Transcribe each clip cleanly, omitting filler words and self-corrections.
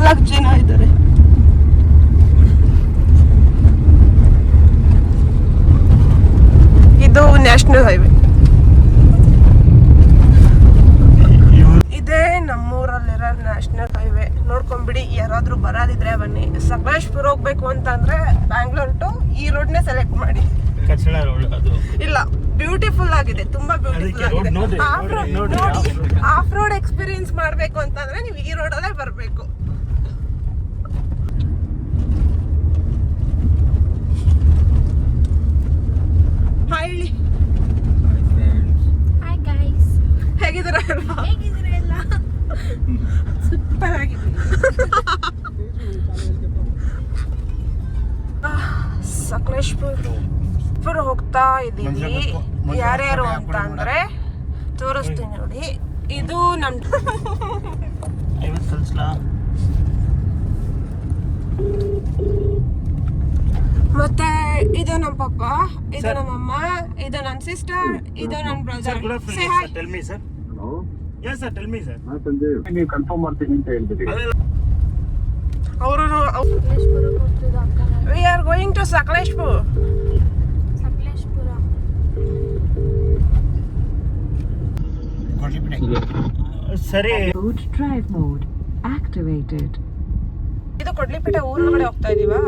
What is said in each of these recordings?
4 ಜನ ಇದ್ದಾರೆ. ಇದು ನ್ಯಾಷನಲ್ ಹೈವೇ. ಇದೇ ನಮ್ಮೂರಲ್ಲಿರೋ ನ್ಯಾಷನಲ್ ಹೈವೇ. ನೋಡ್ಕೊಂಡ್ಬಿಡಿ, ಯಾರಾದ್ರೂ ಬರೋದಿದ್ರೆ ಬನ್ನಿ. ಸಕಲೇಶ್ಪುರ ಹೋಗ್ಬೇಕು ಅಂತಂದ್ರೆ ಬ್ಯಾಂಗ್ಳೂರ್ ಟು ಈ ರೋಡ್ನೇ ಸೆಲೆಕ್ಟ್ ಮಾಡಿ. ಇಲ್ಲ, ಬ್ಯೂಟಿಫುಲ್ ಆಗಿದೆ, ತುಂಬಾ ಬ್ಯೂಟಿಫುಲ್ ಆಗಿದೆ. ಆಫ್ ರೋಡ್ ಎಕ್ಸ್ಪೀರಿಯನ್ಸ್ ಮಾಡ್ಬೇಕು ಅಂತಂದ್ರೆ ನೀವು ಈ ರೋಡಲ್ಲೇ ಬರ್ಬೇಕು. ಹಾಯ್ ಗೈಸ್, ಹೇಗಿದ್ದೀರಾ? ಸೂಪರ್ ಆಗಿದೆ. ಸಕಲೇಶ್ಪುರ ಹೋಗ್ತಾ ಇದೀವಿ. ಯಾರ್ಯಾರು ಅಂತ ಅಂದ್ರೆ ತೋರಿಸ್ತೀನಿ ನೋಡಿ. ಇದು ನಮ್ ಮತ್ತೆ ಇದು ನಮ್ಮ ಪಪ್ಪ, ಇದು ನಮ್ಮಮ್ಮ, ಇದು ನನ್ನ ಸಿಸ್ಟರ್, ಇದು ನನ್ನ ಬ್ರದರ್. ನೀವು ಕನ್ಫರ್ಮ್ ಮಾಡ್ತೀನಿ ಅಂತ ಹೇಳ್ಬಿಡಿ. ಅವರು we are going to Sakleshpur. ಸರಿ. Drive mode activated. ಇದು ಕೊಡ್ಲಿಪೇಟೆ ಊರೊಳಗಡೆ ಹೋಗ್ತಾ ಇದೀವಾ?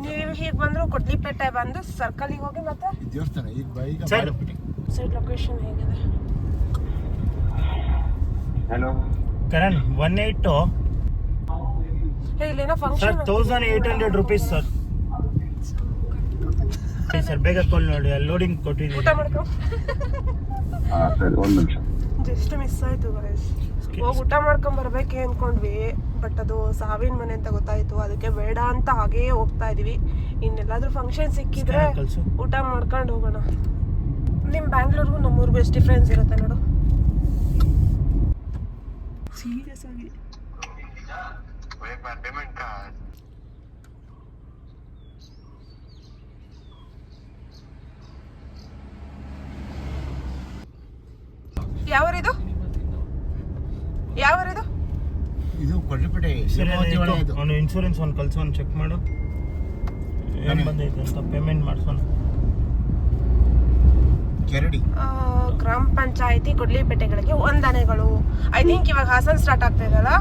ನೀವು ಹೀಗೆ ಬಂದ್ರು ಕೊಡ್ಲಿಪೇಟೆ ಬಂದು ಸರ್ಕಲ್ಗೆ ಹೋಗಿ ಮತ್ತೆ ದೇವಸ್ಥಾನ ಸೈಡ್ ಲೊಕೇಶನ್ ಹೇಗಿದೆ? ಹಲೋ ಕರಣ್, 182 ಇಲ್ಲೇನೋ ಫಂಕ್ಷನ್. 1800 rupees sir. ಸರ್ ಬೇಗ ಕಾಲ್ ನೋಡಿ, ಅಲ್ಲಿ ಲೋಡಿಂಗ್ ಕೊಟ್ಟಿದ್ದೀವಿ. ಊಟ ಮಾಡ್ಕೊ. ಸರಿ, ಒಂದು ನಿಮಿಷ. ಜಸ್ಟ್ ಮಿಸ್ ಆಯ್ತು ಗೈಸ್. ಹೋಗಿ ಊಟ ಮಾಡ್ಕೊಂಡ್ ಬರ್ಬೇಕೆ ಅನ್ಕೊಂಡ್ವಿ, ಬಟ್ ಅದು ಸಾವಿನ ಮನೆ ಅಂತ ಗೊತ್ತಾಯ್ತು. ಅದಕ್ಕೆ ಬೇಡ ಅಂತ ಹಾಗೇ ಹೋಗ್ತಾ ಇದೀವಿ. ಇನ್ನೆಲ್ಲಾದ್ರೂ ಫಂಕ್ಷನ್ ಸಿಕ್ಕಿದ್ರೆ ಊಟ ಮಾಡ್ಕೊಂಡು ಹೋಗೋಣ. ನಿಮ್ ಬ್ಯಾಂಗ್ಳೂರ್ಗೂ ನಮ್ಮೂರ್ಗೂ ಎಷ್ಟು ಡಿಫ್ರೆನ್ಸ್ ಇರುತ್ತೆ ನೋಡು. ಸೀರಿಯಸ್ ಆಗಿ ಯಾವರಿದು? ಇದು ಕೊಡ್ಲಿಪೇಟೆ. ಅವನು ಇನ್ಶೂರೆನ್ಸ್ ಒಂದು ಕಳ್ಸೋ, ಒಂದು ಚೆಕ್ ಮಾಡು ಏನು ಬಂದೈತೆ ಅಂತ, ಪೇಮೆಂಟ್ ಮಾಡಿಸೋಣ. ಕೆರಡಿ ಗ್ರಾಮ ಪಂಚಾಯತಿ ಕೊಡ್ಲಿಪೇಟೆಗಳಿಗೆ ವಂದನೆಗಳು. ಐ ಥಿಂಕ್ ಇವಾಗ ಹಾಸನ್ ಸ್ಟಾರ್ಟ್ ಆಗ್ತಾ ಇದೆಯಲ್ಲ.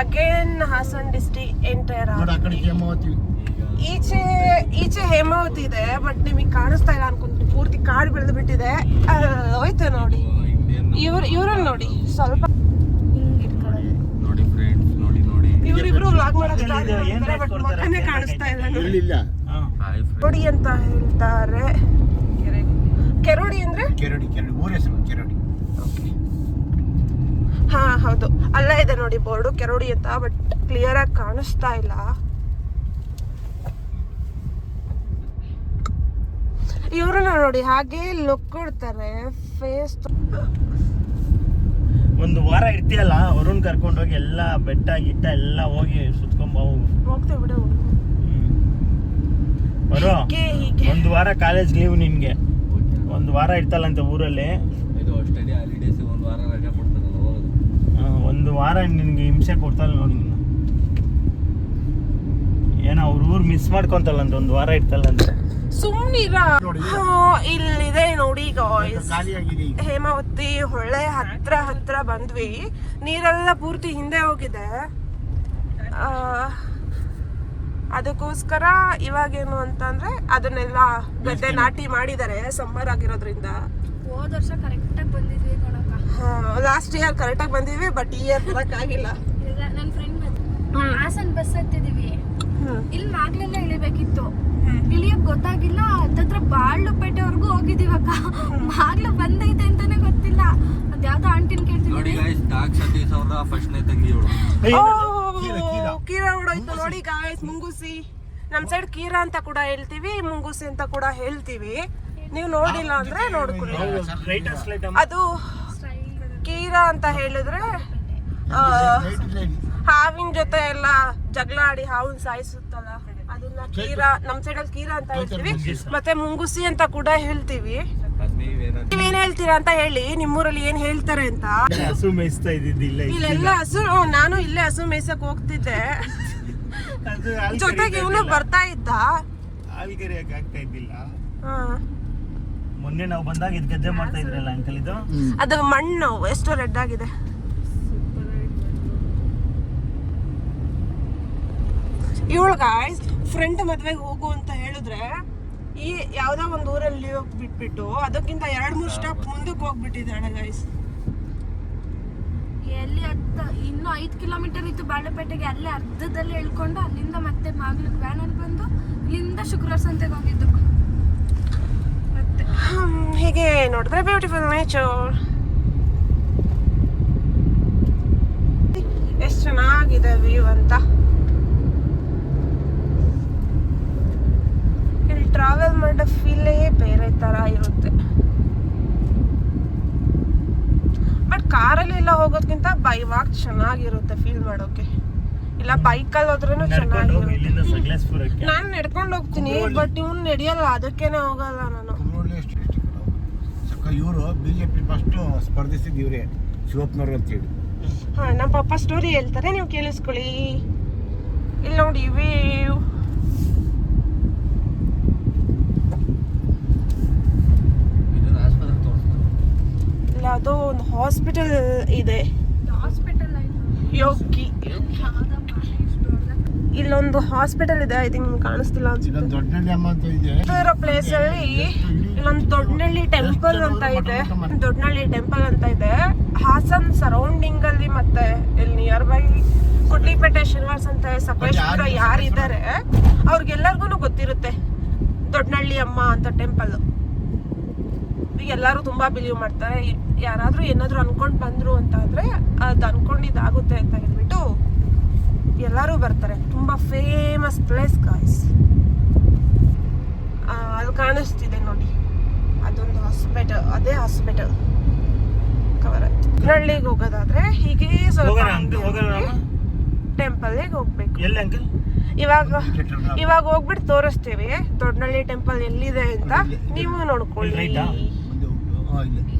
Again Hassan district enter. ಈಚೆ ಹೇಮಾವತಿ ಇದೆ, ಬಟ್ ನಿಮಗೆ ಕಾಣಿಸ್ತಾ ಇಲ್ಲ ಅನ್ಕೊಂತೀನಿ. ಪೂರ್ತಿ ಕಾಡು ಬೆಳೆದು ಬಿಟ್ಟಿದೆ. ಹೋಯ್ತು ನೋಡಿ, ಇವ್ರಲ್ಲಿ ನೋಡಿ ಸ್ವಲ್ಪ ಇವರಿಬ್ರು ವ್ಲಾಗ್ ಮಾಡಕ್ ಬಟ್ ಮಕ್ಕನೇ ಕಾಣಿಸ್ತಾ ಇಲ್ಲ. ಕೆರೋಡಿ ಅಂತ ಹೇಳ್ತಾರೆ. ಕೆರೋಡಿ ಅಂದ್ರೆ ಕೆರಡಿ ಊರ ಹೆಸರು ಕೆರಡಿ. ಹಾ ಹೌದು, ಅಲ್ಲೇ ಇದೆ ನೋಡಿ ಬೋರ್ಡು ಕೆರೋಡಿ ಅಂತ, ಬಟ್ ಕ್ಲಿಯರ್ ಆಗಿ ಕಾಣಿಸ್ತಾ ಇಲ್ಲ. ಇವ್ರನ್ನ ನೋಡಿ ಹಾಗೆ ಲುಕ್ ಕೊಡ್ತಾರೆ ಫೇಸ್. ಒಂದು ವಾರ ಇರ್ತೀಯಲ್ಲ, ವರುಣ್ ಕರ್ಕೊಂಡೋಗಿ ಎಲ್ಲ ಬೆಟ್ಟ ಗಿಟ್ಟ ಎಲ್ಲ ಹೋಗಿ ಸುತ್ಕೊಂಡ್ ಹೋಗ್ತೇವೆ ಬಿಡು. ಬರೋ ಒಂದು ವಾರ ಕಾಲೇಜ್ ಲೀವ್ ನಿನ್ಗೆ. ಒಂದು ವಾರ ಇರ್ತಲ್ಲಂತೆ ಊರಲ್ಲಿ. ಒಂದು ವಾರ ನಿನ್ಗೆ ಹಿಂಸೆ ಕೊಡ್ತಲ್ಲ ನೋಡಿ. ಏನೋ ಅವ್ರ ಊರ್ ಮಿಸ್ ಮಾಡ್ಕೊಂತಲ್ಲಂತ, ಒಂದು ವಾರ ಇರ್ತಲ್ಲಂತೆ. ಸುಮ್ನಿರ. ಇಲ್ಲಿದೆ ನೋಡಿ ಗಾಯ್ಸ್, ಹೇಮಾವತಿ ಹೊಳೆ ಹತ್ರ ಬಂದ್ವಿ. ನೀರೆಲ್ಲ ಪೂರ್ತಿ ಹಿಂದೆ ಹೋಗಿದೆ. ಅದಕ್ಕೋಸ್ಕರ ಇವಾಗೇನು ಅಂತಂದ್ರೆ ಅದನ್ನೆಲ್ಲ ಗದ್ದೆ ನಾಟಿ ಮಾಡಿದ್ದಾರೆ ಸಮ್ಮರ್ ಆಗಿರೋದ್ರಿಂದ. ಹೋದ ವರ್ಷ ಕರೆಕ್ಟಾಗಿ ಬಂದಿದ್ವಿ ಲಾಸ್ಟ್ ಇಯರ್ ಕರೆಕ್ಟಾಗಿ ಬಂದಿದ್ವಿ, ಬಟ್ ಈ ಇಯರ್ ಬರಕ್ಕಾಗಿಲ್ಲ. ನನ್ನ ಫ್ರೆಂಡ್ ಹಾಸನ್ ಬಸ್ ಹತ್ತಿದೀವಿ. ಇಲ್ಲಿ ಮಾಗ್ಲೆಲ್ಲ ಇಳಿಬೇಕಿತ್ತು, ಇಳಿಯಕ್ ಗೊತ್ತಾಗಿಲ್ಲ. ಹತ್ತತ್ರ ಬಾಳ್ಲುಪೇಟೆವರೆಗೂ ಹೋಗಿದೀವಕ್ಕ. ಮಾಗ್ಲು ಬಂದೈತೆ ಅಂತಾನೆ ಗೊತ್ತಿಲ್ಲ. ಅದ್ಯಾವ್ದೋ ಆಂಟಿನ ಕೇಳ್ತೀನಿ. ಕೀರಾ ಹೊಡೋಯ್ತು ನೋಡಿ ಗಾಯ್ಸ್. ಮುಂಗುಸಿ, ನಮ್ ಸೈಡ್ ಕೀರಾ ಅಂತ ಕೂಡ ಹೇಳ್ತೀವಿ, ಮುಂಗುಸಿ ಅಂತ ಕೂಡ ಹೇಳ್ತೀವಿ. ನೀವು ನೋಡಿಲ್ಲ ಅಂದ್ರೆ ನೋಡ್ಕೊಳ್ಳಿ. ಅದು ಕೀರಾ ಅಂತ ಹೇಳಿದ್ರೆ ಹಾವಿನ ಜೊತೆ ಎಲ್ಲ ಜಗಳ ಆಡಿ ಹಾವಿನ ಸಾಯಿಸುತ್ತಲ್ಲ, ಅದನ್ನ ಕೀರಾ, ನಮ್ ಸೈಡಲ್ಲಿ ಕೀರಾ ಅಂತ ಹೇಳ್ತೀವಿ. ಮತ್ತೆ ಮುಂಗುಸಿ ಅಂತ ಕೂಡ ಹೇಳ್ತೀವಿ. ನೀವೇನ್ ಹೇಳ್ತೀರಾ ಅಂತ ಹೇಳಿ, ನಿಮ್ಮೂರಲ್ಲಿ ಏನ್ ಹೇಳ್ತಾರೆ ಅಂತ. ಹಸು ಮೇಯಿಸ್ತಾ ಇದ್ದಿದ್ದಿಲ್ಲ ಇಲ್ಲೆಲ್ಲ ಹಸು, ನಾನು ಇಲ್ಲೇ ಹಸು ಮೇಯ್ಸಕ್ ಹೋಗ್ತಿದ್ದೆ, ಜೊತೆಗೆ ಇವನು ಬರ್ತಾ ಇದ್ದ. ಹಾಲು ಕರಿಯಕ್ಕೆ ಆಗ್ತಾ ಇದ್ದಿಲ್ಲ. ಹಾ. ಮೊನ್ನೆ ನಾವು ಬಂದಾಗ ಇದು ಗದ್ದೆ ಮಾಡ್ತಾ ಇದ್ರಲ್ಲ ಅಂಕಲ್, ಇದು ಅದು ಮಣ್ಣು ಎಷ್ಟು ರೆಡ್ ಆಗಿದೆ. ಇವಳು ಗಾಯ್ಸ್ ಫ್ರೆಂಡ್ ಮದ್ವೆಗೆ ಹೋಗು ಅಂತ ಹೇಳಿದ್ರೆ ಈ ಯಾವ್ದೋ ಒಂದು ಊರಲ್ಲಿ ಬಿಟ್ಬಿಟ್ಟು ಅದಕ್ಕಿಂತ 2-3 ಸ್ಟಾಪ್ ಮುಂದಕ್ಕೆ ಹೋಗ್ಬಿಟ್ಟಿದ್ದಾಳೆ ಗಾಯ್ಸ್. ಎಲ್ಲಿ ಇನ್ನು 5 ಕಿಲೋಮೀಟರ್ ಇತ್ತು ಬಾಳೆಪೇಟೆಗೆ, ಅಲ್ಲೇ ಅರ್ಧದಲ್ಲಿ ಇಳ್ಕೊಂಡು ಅಲ್ಲಿಂದ ಮತ್ತೆ ಮಾಗ್ಲಿಗೆ ವ್ಯಾನಲ್ಲಿ ಬಂದು ಇಲ್ಲಿಂದ ಶುಕ್ರವಾರ ಸಂತೆಗೆ ಹೋಗಿದ್ದು. ಮತ್ತೆ ಹೀಗೆ ನೋಡಿದ್ರೆ ಬ್ಯೂಟಿಫುಲ್ ನೇಚರ್, ಎಷ್ಟು ಚೆನ್ನಾಗಿದೆ ವ್ಯೂ ಅಂತ. ಇಲ್ಲಿ ಟ್ರಾವೆಲ್ ಮಾಡೋ ಫೀಲೇ ಬೇರೆ ತರ ಇರುತ್ತೆ. ಬಟ್ ಕಾರಲ್ಲಿ ಎಲ್ಲ ಹೋಗೋದ್ಕಿಂತ ಬೈವಾಗ್ ಚೆನ್ನಾಗಿರುತ್ತೆ ಫೀಲ್ ಮಾಡೋಕೆ. ಇಲ್ಲ ಬೈಕಲ್ಲಿ ಹೋದ್ರೂ ಚೆನ್ನಾಗಿರುತ್ತೆ. ನಾನು ನಡ್ಕೊಂಡು ಹೋಗ್ತೀನಿ, ಬಟ್ ಇವ್ನು ನಡೆಯಲ್ಲ, ಅದಕ್ಕೇನೆ ಹೋಗಲ್ಲ ನಾನು. ಇವರು ಬಿಜೆಪಿ ಫಸ್ಟ್ ಸ್ಪರ್ಧಿಸಿದ್ ಇವ್ರೆ, ಶಿವಪ್ಪನವ್ರು ಅಂತ ಹೇಳಿ. ಹಾ, ನಮ್ಮ ಪಪ್ಪ ಸ್ಟೋರಿ ಹೇಳ್ತಾರೆ, ನೀವು ಕೇಳಿಸ್ಕೊಳ್ಳಿ. ಇಲ್ಲಿ ನೋಡಿ ವ್ಯೂ. ಇಲ್ಲ ಅದು ಒಂದು ಹಾಸ್ಪಿಟಲ್ ಇದೆ, ಹಾಸ್ಪಿಟಲ್ ಯೋಗಿ. ಇಲ್ಲೊಂದು ಹಾಸ್ಪಿಟಲ್ ಇದೆ, ಐ ಥಿಂಕ್ ನಿಮ್ಗೆ ಕಾಣಿಸ್ತಿಲ್ಲ ಅನ್ಸುತ್ತೆ. ದೊಡ್ಡನಳ್ಳಿ ಅಮ್ಮ ಅಂತ ಇದೆ. ಇರೋ ಪ್ಲೇಸ್ ಅಲ್ಲಿ ಇಲ್ಲೊಂದು ದೊಡ್ಡನಳ್ಳಿ ಟೆಂಪಲ್ ಅಂತ ಇದೆ. ದೊಡ್ಡನಳ್ಳಿ ಟೆಂಪಲ್ ಅಂತ ಇದೆ ಹಾಸನ್ ಸರೌಂಡಿಂಗ್ ಅಲ್ಲಿ. ಮತ್ತೆ ಇಲ್ಲಿ ನಿಯರ್ ಬೈ ಗುಡ್ಲಿಪೇಟೆ, ಶನಿವಾರ ಸಂತೆ, ಸಕಲೇಶ್ಪುರ ಯಾರಿದ್ದಾರೆ ಅವ್ರಿಗೆಲ್ಲರಿಗೂ ಗೊತ್ತಿರುತ್ತೆ ದೊಡ್ಡನಳ್ಳಿ ಅಮ್ಮ ಅಂತ ಟೆಂಪಲ್. ಎಲ್ಲರೂ ತುಂಬಾ ಬಿಲೀವ್ ಮಾಡ್ತಾರೆ. ಯಾರಾದ್ರೂ ಏನಾದ್ರು ಅನ್ಕೊಂಡ್ ಬಂದ್ರು ಅಂತ ಅಂದ್ರೆ ಅದು ಅನ್ಕೊಂಡಿದ್ದಾಗುತ್ತೆ ಅಂತ ಹೇಳ್ಬಿಟ್ಟು ಎಲ್ಲರೂ ಬರ್ತಾರೆ. ತುಂಬಾ ಫೇಮಸ್ ಪ್ಲೇಸ್ ಗಾಯ್ಸ್. ಅಲ್ಲಿ ಕಾಣಿಸ್ತಿದೆ ನೋಡಿ, ಅದೊಂದು ಹಾಸ್ಪಿಟಲ್, ಅದೇ ಹಾಸ್ಪಿಟಲ್ ಕವರ್ ಆಯ್ತು. ನಳ್ಳಿಗೆ ಹೋಗೋದಾದ್ರೆ ಹೀಗೆ ಸ್ವಲ್ಪ ಟೆಂಪಲ್ಗೆ ಹೋಗ್ಬೇಕು. ಇವಾಗ ಹೋಗ್ಬಿಟ್ಟು ತೋರಿಸ್ತೀವಿ ದೊಡ್ಡನಳ್ಳಿ ಟೆಂಪಲ್ ಎಲ್ಲಿದೆ ಅಂತ, ನೀವು ನೋಡ್ಕೊಳ್ಳಿ.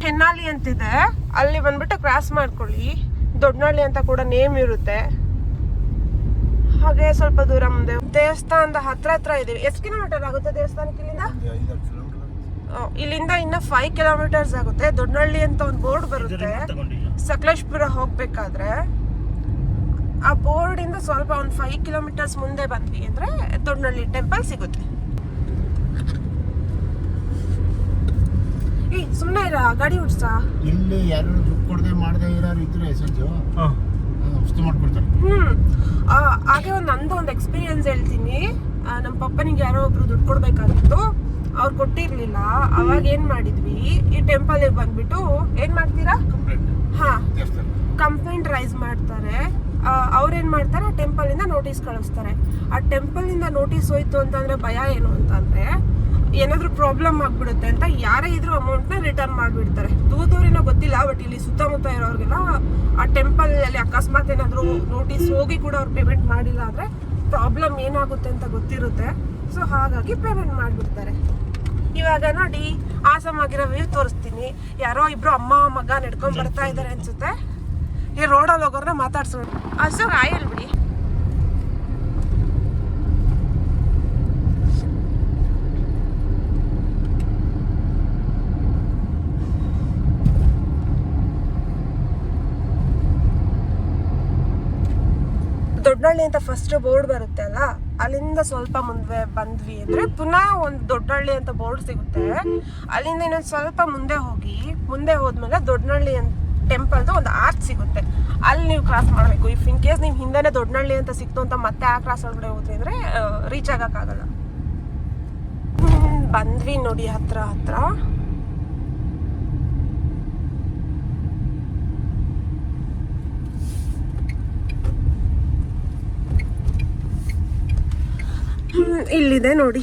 ಹೆನ್ನಾಳಿ ಅಂತಿದೆ, ಅಲ್ಲಿ ಬಂದ್ಬಿಟ್ಟು ಕ್ರಾಸ್ ಮಾಡ್ಕೊಳ್ಳಿ. ದೊಡ್ಡನಳ್ಳಿ ಅಂತ ಕೂಡ ನೇಮ್ ಇರುತ್ತೆ. ಹಾಗೆ ಸ್ವಲ್ಪ ದೂರ ಮುಂದೆ ದೇವಸ್ಥಾನದ ಹತ್ರ ಇದೀವಿ. ಎಷ್ಟು ಕಿಲೋಮೀಟರ್ ಆಗುತ್ತೆ ದೇವಸ್ಥಾನಕ್ಕೆ ಇಲ್ಲಿಂದ? ಇಲ್ಲಿಂದ ಇನ್ನ 5 ಕಿಲೋಮೀಟರ್ಸ್ ಆಗುತ್ತೆ. ದೊಡ್ಡನಳ್ಳಿ ಅಂತ ಒಂದು ಬೋರ್ಡ್ ಬರುತ್ತೆ ಸಕಲೇಶ್ಪುರ ಹೋಗ್ಬೇಕಾದ್ರೆ. ಆ ಬೋರ್ಡ್ ಇಂದ ಸ್ವಲ್ಪ ಒಂದು 5 ಕಿಲೋಮೀಟರ್ಸ್ ಮುಂದೆ ಬಂದ್ವಿ ಅಂದ್ರೆ ದೊಡ್ಡನಳ್ಳಿ ಟೆಂಪಲ್ ಸಿಗುತ್ತೆ. ಸುಮ್ಮನೆ ಇರ, ಗಾಡಿ ಓಡಿಸ. ಇಲ್ಲಿ ಯಾರು ದುಡ್ಡು ಕೊಡದೆ ಮಾಡದೆ ಇರೋರು ಇದ್ರೆ ಸಂಜು ವಸ್ತು ಮಾಡ್ಕೊಡ್ತಾರೆ. ಹಾಗೆ ನಂದು ಒಂದು ಎಕ್ಸ್ಪೀರಿಯನ್ಸ್ ಹೇಳ್ತೀನಿ. ನಮ್ಮ ಪಪ್ಪನಿಗೆ ಯಾರೋ ಒಬ್ರು ದುಡ್ಡು ಕೊಡ್ಬೇಕಾಗಿತ್ತು, ಅವ್ರು ಕೊಟ್ಟಿರ್ಲಿಲ್ಲ. ಅವಾಗ ಏನ್ ಮಾಡಿದ್ವಿ, ಈ ಟೆಂಪಲ್ ಬಂದ್ಬಿಟ್ಟು ಏನ್ ಮಾಡ್ತೀರಾ, ಕಂಪ್ಲೇಂಟ್ ರೈಸ್ ಮಾಡ್ತಾರೆ. ಅವ್ರೇನ್ ಮಾಡ್ತಾರೆ, ಟೆಂಪಲ್ ಇಂದ ನೋಟಿಸ್ ಕಳಿಸ್ತಾರೆ. ಆ ಟೆಂಪಲ್ ಇಂದ ನೋಟಿಸ್ ಹೋಯ್ತು ಅಂತಂದ್ರೆ ಭಯ ಏನು ಅಂತಂದ್ರೆ ಏನಾದ್ರು ಪ್ರಾಬ್ಲಮ್ ಆಗ್ಬಿಡುತ್ತೆ ಅಂತ ಯಾರೇ ಇದ್ರು ಅಮೌಂಟ್ ನ ರಿಟರ್ನ್ ಮಾಡ್ಬಿಡ್ತಾರೆ. ದೂರದವ್ರೇನೋ ಗೊತ್ತಿಲ್ಲ, ಬಟ್ ಇಲ್ಲಿ ಸುತ್ತಮುತ್ತ ಇರೋರ್ಗೆಲ್ಲ ಆ ಟೆಂಪಲ್ ಅಲ್ಲಿ ಅಕಸ್ಮಾತ್ ಏನಾದ್ರು ನೋಟಿಸ್ ಹೋಗಿ ಕೂಡ ಅವ್ರು ಪೇಮೆಂಟ್ ಮಾಡಿಲ್ಲ ಅಂದ್ರೆ ಪ್ರಾಬ್ಲಮ್ ಏನಾಗುತ್ತೆ ಅಂತ ಗೊತ್ತಿರುತ್ತೆ. ಸೊ ಹಾಗಾಗಿ ಪೇಮೆಂಟ್ ಮಾಡ್ಬಿಡ್ತಾರೆ. ಇವಾಗ ನೋಡಿ ಆಸಮ್ ಆಗಿರೋ ವ್ಯೂ ತೋರಿಸ್ತೀನಿ. ಯಾರೋ ಇಬ್ರು ಅಮ್ಮ ಮಗ ನಡ್ಕೊಂಡ್ ಬರ್ತಾ ಇದಾರೆ ಅನ್ಸುತ್ತೆ. ಈ ರೋಡಲ್ಲಿ ಹೋಗೋರ್ನ ಮಾತಾಡ್ಸೋಣ. ಹಸು ಆಯಲ್ ಬಿಡಿ. ದೊಡ್ಡನಳ್ಳಿ ಅಂತ ಫಸ್ಟ್ ಬೋರ್ಡ್ ಬರುತ್ತೆ ಅಲ್ಲ, ಅಲ್ಲಿಂದ ಸ್ವಲ್ಪ ಮುಂದೆ ಬಂದ್ವಿ ಅಂದ್ರೆ ಪುನಃ ಒಂದು ದೊಡ್ಡನಳ್ಳಿ ಅಂತ ಬೋರ್ಡ್ ಸಿಗುತ್ತೆ. ಅಲ್ಲಿಂದ ಇನ್ನೊಂದು ಸ್ವಲ್ಪ ಮುಂದೆ ಹೋದ್ಮೇಲೆ ದೊಡ್ಡನಳ್ಳಿ ಅಂತ ಟೆಂಪಲ್ದು ಒಂದು ಆರ್ಚ್ ಸಿಗುತ್ತೆ. ಅಲ್ಲಿ ನೀವು ಕ್ರಾಸ್ ಮಾಡಬೇಕು. ಇಫ್ ಇನ್ ಕೇಸ್ ನೀವು ಹಿಂದೆನೆ ದೊಡ್ಡನಳ್ಳಿ ಅಂತ ಸಿಕ್ತು ಅಂತ ಮತ್ತೆ ಆ ಕ್ರಾಸ್ ಒಳಗಡೆ ಹೋದ್ರಿ ಅಂದ್ರೆ ರೀಚ್ ಆಗಕ್ಕಾಗಲ್ಲ. ಬಂದ್ವಿ ನೋಡಿ ಹತ್ರ. ಇಲ್ಲಿದೆ ನೋಡಿ,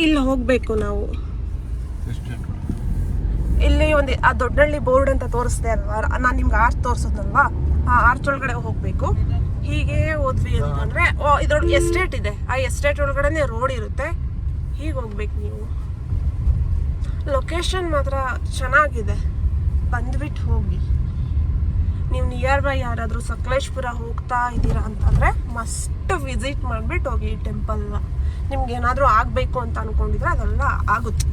ಇಲ್ಲಿ ಹೋಗ್ಬೇಕು ನಾವು. ಇಲ್ಲಿ ಒಂದು ಆ ದೊಡ್ಡನಳ್ಳಿ ಬೋರ್ಡ್ ಅಂತ ತೋರಿಸ್ದೆ ಅಲ್ವಾ, ನಾನು ನಿಮ್ಗೆ ಆರ್ಚ್ ತೋರಿಸೋದಲ್ವಾ, ಆ ಆರ್ಚ್ ಒಳಗಡೆ ಹೋಗ್ಬೇಕು. ಹೀಗೆ ಹೋದ್ವಿ ಅಂತಂದ್ರೆ ಇದ್ರೊಳಗೆ ಎಸ್ಟೇಟ್ ಇದೆ. ಆ ಎಸ್ಟೇಟ್ ಒಳಗಡೆ ರೋಡ್ ಇರುತ್ತೆ. ಹೀಗೆ ಹೋಗ್ಬೇಕು ನೀವು. ಲೊಕೇಶನ್ ಮಾತ್ರ ಚೆನ್ನಾಗಿದೆ, ಬಂದ್ಬಿಟ್ಟು ಹೋಗಿ. ನೀವು ನಿಯರ್ ಬೈ ಯಾರಾದರೂ ಸಕಲೇಶ್ಪುರ ಹೋಗ್ತಾ ಇದ್ದೀರಾ ಅಂತಂದರೆ ಮಸ್ಟ್ ವಿಸಿಟ್ ಮಾಡಿಬಿಟ್ಟು ಹೋಗಿ ಈ ಟೆಂಪಲ್ನ. ನಿಮ್ಗೆ ಏನಾದರೂ ಆಗಬೇಕು ಅಂತ ಅಂದ್ಕೊಂಡಿದ್ರೆ ಅದೆಲ್ಲ ಆಗುತ್ತೆ.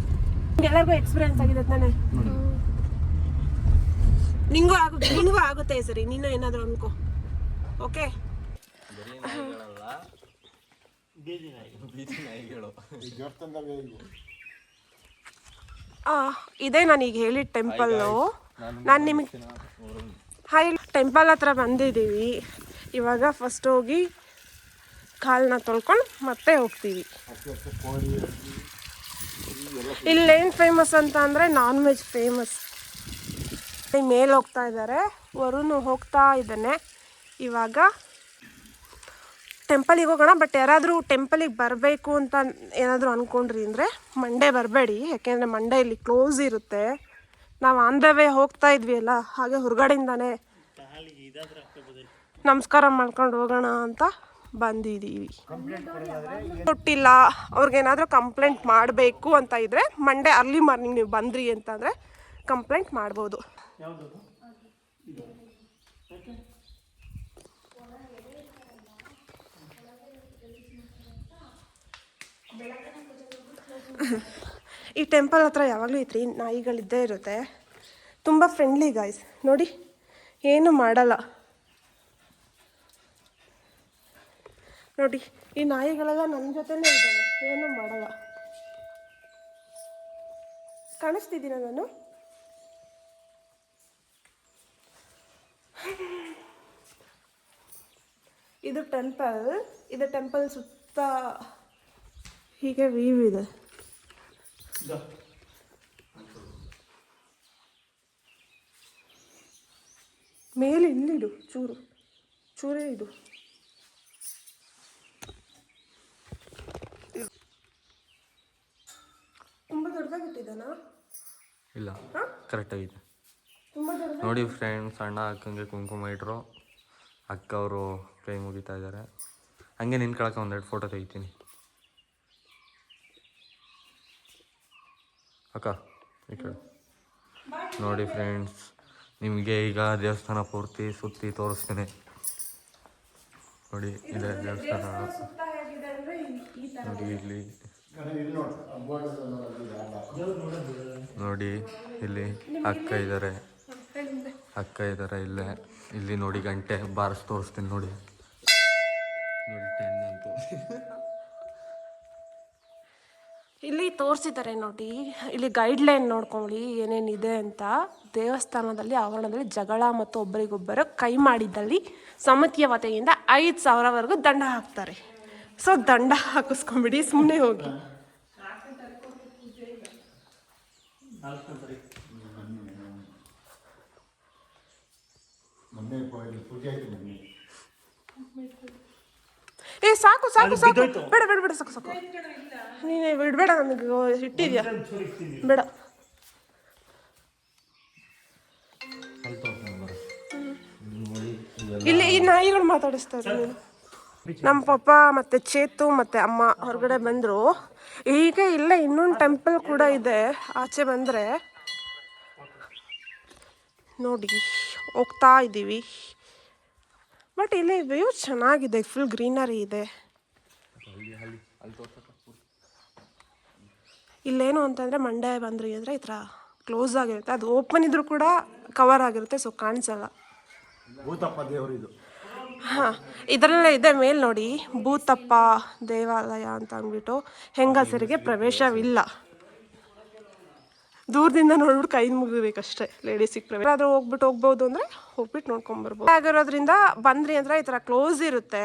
ಎಲ್ಲರಿಗೂ ಎಕ್ಸ್ಪೀರಿಯನ್ಸ್ ಆಗಿದೆ ತಾನೇ? ನಿನಗೂ ಆಗುತ್ತೆ ಸರಿ, ನೀನು ಏನಾದರೂ ಅನ್ಕೋ. ಓಕೆ, ಇದೇ ನಾನೀಗ ಹೇಳಿದ ಟೆಂಪಲ್ಲು. ನಾನು ನಿಮಗೆ ಹಾಯ್, ಟೆಂಪಲ್ ಹತ್ರ ಬಂದಿದ್ದೀವಿ. ಇವಾಗ ಫಸ್ಟ್ ಹೋಗಿ ಕಾಲನ್ನ ತೊಳ್ಕೊಂಡು ಮತ್ತೆ ಹೋಗ್ತೀವಿ. ಇಲ್ಲೇನು ಫೇಮಸ್ ಅಂತ ಅಂದರೆ ನಾನ್ ವೆಜ್ ಫೇಮಸ್. ಮೇಲೆ ಹೋಗ್ತಾ ಇದ್ದಾರೆ, ವರುಣ್ ಹೋಗ್ತಾ ಇದ್ದಾನೆ. ಇವಾಗ ಟೆಂಪಲಿಗೆ ಹೋಗೋಣ. ಬಟ್ ಯಾರಾದರೂ ಟೆಂಪಲಿಗೆ ಬರಬೇಕು ಅಂತ ಏನಾದರೂ ಅಂದ್ಕೊಂಡ್ರಿ ಅಂದರೆ ಮಂಡೇ ಬರಬೇಡಿ, ಯಾಕೆಂದರೆ ಮಂಡೇ ಇಲ್ಲಿ ಕ್ಲೋಸ್ ಇರುತ್ತೆ. ನಾವು ಆನ್ ದ ವೇ ಹೋಗ್ತಾ ಇದ್ವಿ ಅಲ್ಲ, ಹಾಗೆ ಹೊರಗಡೆಯಿಂದಾನೆ ನಮಸ್ಕಾರ ಮಾಡ್ಕೊಂಡು ಹೋಗೋಣ ಅಂತ ಬಂದಿದ್ದೀವಿ. ಕೊಟ್ಟಿಲ್ಲ ಅವ್ರಿಗೇನಾದರೂ ಕಂಪ್ಲೇಂಟ್ ಮಾಡಬೇಕು ಅಂತ ಇದ್ದರೆ ಮಂಡೇ ಅರ್ಲಿ ಮಾರ್ನಿಂಗ್ ನೀವು ಬಂದ್ರಿ ಅಂತಂದರೆ ಕಂಪ್ಲೇಂಟ್ ಮಾಡ್ಬೋದು. ಈ ಟೆಂಪಲ್ ಹತ್ರ ಯಾವಾಗಲೂ ಐತ್ರಿ ನಾಯಿಗಳಿದ್ದೇ ಇರುತ್ತೆ. ತುಂಬ ಫ್ರೆಂಡ್ಲಿ ಗಾಯ್ಸ್, ನೋಡಿ ಏನು ಮಾಡಲ್ಲ. ನೋಡಿ ಈ ನಾಯಿಗಳೆಲ್ಲ ನನ್ನ ಜೊತೆನೇ ಇದ್ದಾವೆ, ಏನು ಮಾಡಲ್ಲ. ಕಾಣಿಸ್ತಿದ್ದೀನ ನಾನು? ಇದು ಟೆಂಪಲ್ ಸುತ್ತ ಹೀಗೆ ವ್ಯೂ ಇದೆ. ಮೇಲೆ ಇಲ್ಲಿಡು, ಚೂರೇ ಇದು. ತುಂಬ ದೊಡ್ಡದಾಗಿಟ್ಟಿದ್ದಾನಾ? ಇಲ್ಲ, ಕರೆಕ್ಟಾಗಿದೆ. ತುಂಬ ದೊಡ್ಡ ನೋಡಿ ಫ್ರೆಂಡ್ಸ್, ಅಣ್ಣ ಅಕ್ಕಂಗೆ ಕುಂಕುಮ ಇಟ್ಟರು. ಅಕ್ಕ ಅವರು ಕೈ ಮುಗಿತಾ ಇದ್ದಾರೆ. ಹಂಗೆ ನಿಂತ್ಕೊಳಕ್ಕೆ ಒಂದೆರಡು ಫೋಟೋ ತೆಗಿತೀನಿ. ಅಕ್ಕ ಈ ಕಡೆ ನೋಡಿ ಫ್ರೆಂಡ್ಸ್, ನಿಮಗೆ ಈಗ ದೇವಸ್ಥಾನ ಪೂರ್ತಿ ಸುತ್ತಿ ತೋರಿಸ್ತೀನಿ. ನೋಡಿ ಇದೆ ದೇವಸ್ಥಾನ. ನೋಡಿ ಇಲ್ಲಿ ನೋಡಿ, ಇಲ್ಲಿ ಅಕ್ಕ ಇದ್ದಾರೆ ಇಲ್ಲೇ. ಇಲ್ಲಿ ನೋಡಿ ಗಂಟೆ ಬಾರಿಸಿ ತೋರಿಸ್ತೀನಿ. ನೋಡಿ 10 ಅಂತೂ ಇಲ್ಲಿ ತೋರಿಸಿದ್ದಾರೆ ನೋಡಿ. ಇಲ್ಲಿ ಗೈಡ್ಲೈನ್ ನೋಡ್ಕೊಳ್ಳಿ ಏನೇನಿದೆ ಅಂತ. ದೇವಸ್ಥಾನದಲ್ಲಿ ಆವರಣದಲ್ಲಿ ಜಗಳ ಮತ್ತು ಒಬ್ಬರಿಗೊಬ್ಬರು ಕೈ ಮಾಡಿದ್ದಲ್ಲಿ ಸಮಿತಿಯ ವತಿಯಿಂದ 5,000ವರೆಗೂ ದಂಡ ಹಾಕ್ತಾರೆ. ಸೊ ದಂಡ ಹಾಕಿಸ್ಕೊಂಬಿಡಿ, ಸುಮ್ಮನೆ ಹೋಗಿ. ಏ ಸಾಕು ಬೇಡ ಸಾಕು ನೀನು ಬಿಡಬೇಡ, ನನಗೆ ಇಟ್ಟಿದ್ಯಾ ಬೇಡ. ಇಲ್ಲಿ ಈ ನಾಯಿಗಳು ಮಾತಾಡಿಸ್ತಾರೆ. ನಮ್ಮ ಪಪ್ಪ ಮತ್ತು ಚೇತು ಮತ್ತು ಅಮ್ಮ ಹೊರಗಡೆ ಬಂದರು. ಈಗ ಇಲ್ಲೇ ಇನ್ನೊಂದು ಟೆಂಪಲ್ ಕೂಡ ಇದೆ, ಆಚೆ ಬಂದರೆ ನೋಡಿ ಹೋಗ್ತಾ ಇದ್ದೀವಿ. ಬಟ್ ಇಲ್ಲಿ ವ್ಯೂ ಚೆನ್ನಾಗಿದೆ, ಫುಲ್ ಗ್ರೀನರಿ ಇದೆ. ಇಲ್ಲೇನು ಅಂತಂದರೆ ಮಂಡೇ ಬಂದ್ರಿ ಅಂದರೆ ಈ ಥರ ಕ್ಲೋಸ್ ಆಗಿರುತ್ತೆ. ಅದು ಓಪನ್ ಇದ್ರೂ ಕೂಡ ಕವರ್ ಆಗಿರುತ್ತೆ, ಸೊ ಕಾಣಿಸಲ್ಲ. ಭೂತಪ್ಪ ದೇವರಿದು. ಹಾಂ, ಇದರಲ್ಲೇ ಇದೆ ಮೇಲೆ ನೋಡಿ, ಭೂತಪ್ಪ ದೇವಾಲಯ ಅಂತ ಅಂದ್ಬಿಟ್ಟು. ಹೆಂಗಸರಿಗೆ ಪ್ರವೇಶವಿಲ್ಲ, ದೂರದಿಂದ ನೋಡ್ಬಿಟ್ಟು ಕೈ ಮುಗಿಬೇಕಷ್ಟೇ. ಲೇಡೀಸಿಗೆ ಪ್ರವೇಶ ಆದರೂ ಹೋಗ್ಬೋದು ಅಂದರೆ ಹೋಗ್ಬಿಟ್ಟು ನೋಡ್ಕೊಂಬರ್ಬೋದು. ಆಗಿರೋದ್ರಿಂದ ಬಂದ್ರಿ ಅಂದರೆ ಈ ಥರ ಕ್ಲೋಸ್ ಇರುತ್ತೆ,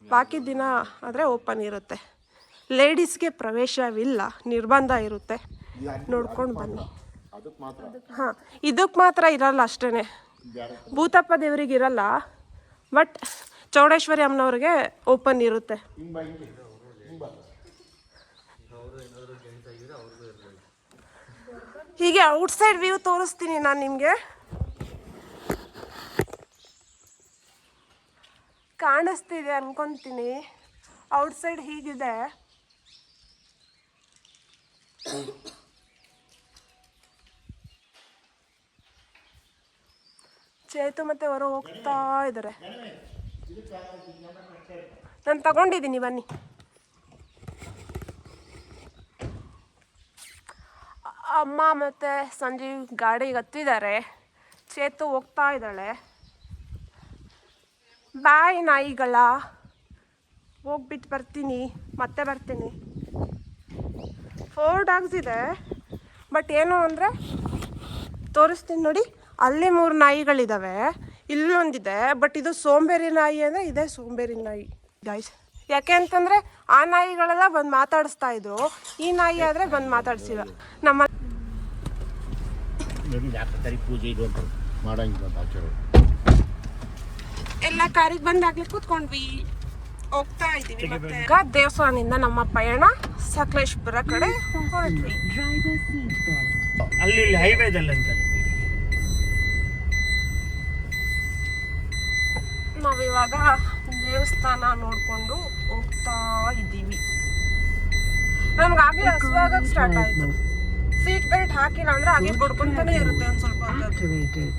ಬಾಕಿ ದಿನ ಆದರೆ ಓಪನ್ ಇರುತ್ತೆ. ಲೇಡೀಸ್ಗೆ ಪ್ರವೇಶವಿಲ್ಲ, ನಿರ್ಬಂಧ ಇರುತ್ತೆ, ನೋಡ್ಕೊಂಡು ಬನ್ನಿ. ಹಾಂ, ಇದಕ್ಕೆ ಮಾತ್ರ ಇರಲ್ಲ ಅಷ್ಟೇ. ಭೂತಪ್ಪ ದೇವರಿಗೆ ಇರಲ್ಲ, ಬಟ್ ಚೌಡೇಶ್ವರಿ ಅಮ್ಮನವ್ರಿಗೆ ಓಪನ್ ಇರುತ್ತೆ. ಹೀಗೆ ಔಟ್ಸೈಡ್ ವ್ಯೂ ತೋರಿಸ್ತೀನಿ ನಾನು ನಿಮಗೆ. ಕಾಣಿಸ್ತಿದೆ ಅನ್ಕೊತೀನಿ. ಔಟ್ಸೈಡ್ ಹೀಗಿದೆ. ಚೇತು ಮತ್ತೆ ಹೊರ ಹೋಗ್ತಾ ಇದ್ದಾರೆ. ನಾನು ತಗೊಂಡಿದ್ದೀನಿ, ಬನ್ನಿ. ಅಮ್ಮ ಮತ್ತು ಸಂಜೀವ್ ಗಾಡಿಗೆ ಹತ್ತಿದ್ದಾರೆ. ಚೇತು ಹೋಗ್ತಾ ಇದ್ದಾಳೆ. ಬಾಯ್ ನಾಯಿಗಳ, ಹೋಗ್ಬಿಟ್ಟು ಬರ್ತೀನಿ, ಮತ್ತೆ ಬರ್ತೀನಿ. 4 ಡಾಗ್ಸ್ ಇದೆ. ಬಟ್ ಏನು ಅಂದರೆ ತೋರಿಸ್ತೀನಿ ನೋಡಿ, ಅಲ್ಲಿ 3 ನಾಯಿಗಳಿದ್ದಾವೆ, ಇಲ್ಲೊಂದಿದೆ. ಬಟ್ ಇದು ಸೋಂಬೇರಿ ನಾಯಿ ಅಂದರೆ ಇದೇ ಸೋಂಬೇರಿ ನಾಯಿ ಗೈಸ್. ಯಾಕೆ ಅಂತಂದರೆ ಆ ನಾಯಿಗಳೆಲ್ಲ ಬಂದು ಮಾತಾಡಿಸ್ತಾ ಇದ್ರು, ಈ ನಾಯಿ ಆದರೆ ಬಂದು ಮಾತಾಡ್ಸಿಲ್ಲ. ನಮ್ಮ ಪೂಜೆ ಇದು ಅಂತ ಮಾಡಂಗಿಲ್ಲ ಅಂತ ಆಚಾರ. ಎಲ್ಲ ಕಾರಿಗೆ ಬಂದಾಗಲೇ ಕೂತ್ಕೊಂಡ್ವಿ, ಹೋಗ್ತಾ ಇದ್ದೀವಿ. ಮತ್ತೆ ಈಗ ದೇವಸ್ಥಾನದಿಂದ ನಮ್ಮ ಪಯಣ ಸಕಲೇಶ್ಪುರ ಕಡೆ ಹೊರಟ್ವಿ. Driver seat belt. ಅಲ್ಲಿ ಹೈವೇದಲ್ಲಿ ಅಂಕಲ್. ನಾವಿವಾಗ ದೇವಸ್ಥಾನ ನೋಡ್ಕೊಂಡು ಹೋಗ್ತಾ ಇದ್ದೀವಿ. ನಮ್ಗಾಗಲೇ ಹಸುವಾಗಕ್ಕೆ ಸ್ಟಾರ್ಟ್ ಆಯ್ತು. ಸೀಟ್ ಬೆಲ್ಟ್ ಹಾಕಿಲ್ಲ ಅಂದ್ರೆ ಹಾಗೆ ಬಡ್ಕೊಂತಾನೆ ಇರುತ್ತೆ ಒಂದು ಸ್ವಲ್ಪ ಹೊತ್ತು. Activated.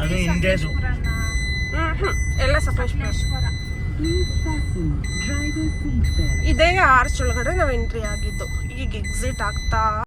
ಅದು ಹಿಂದೆದು. ಎಲ್ಲ Sakleshpur. Please fasten driver seat belt. ಇದೇ ಆರ್ಚ್ ಒಳಗಡೆ ನಾವು ಎಂಟ್ರಿ ಆಗಿದ್ದು. ಈಗ ಎಕ್ಸಿಟ್ ಆಗ್ತಾ